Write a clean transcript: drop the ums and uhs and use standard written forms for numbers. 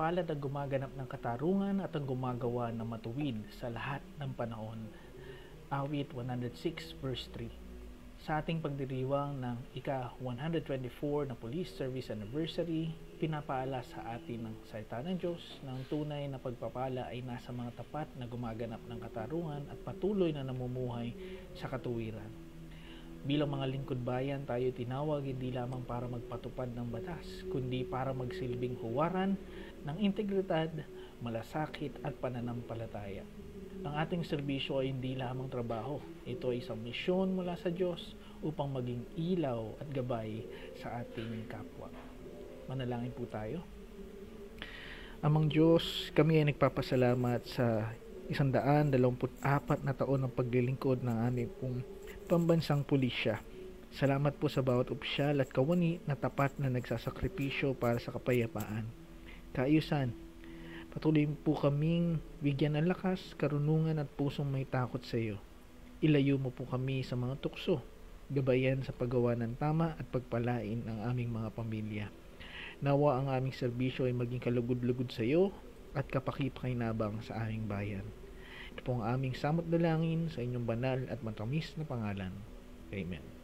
mapalad ang gumaganap ng katarungan at ang gumagawa ng matuwid sa lahat ng panahon. Awit 106 verse 3. Sa ating pagdiriwang ng ika-124 na Police Service Anniversary, pinapaala sa atin ng salita ng Diyos na ang tunay na pagpapala ay nasa mga tapat na gumaganap ng katarungan at patuloy na namumuhay sa katuwiran. Bilang mga lingkod bayan, tayo tinawag hindi lamang para magpatupad ng batas, kundi para magsilbing huwaran ng integridad, malasakit at pananampalataya. Ang ating serbisyo ay hindi lamang trabaho. Ito ay isang misyon mula sa Diyos upang maging ilaw at gabay sa ating kapwa. Manalangin po tayo. Amang Diyos, kami ay nagpapasalamat sa 124 na taon ng paglilingkod ng aming pong pambansang pulisya. Salamat po sa bawat opisyal at kawani na tapat na nagsasakripisyo para sa kapayapaan. Kaayusan, patuloy po kaming bigyan ng lakas, karunungan at pusong may takot sa iyo. Ilayo mo po kami sa mga tukso, gabayan sa paggawa ng tama at pagpalain ang aming mga pamilya. Nawa ang aming serbisyo ay maging kalugod-lugod sa iyo at kapakipakinabang sa aming bayan. Ito po ang aming samot dalangin sa inyong banal at matamis na pangalan. Amen.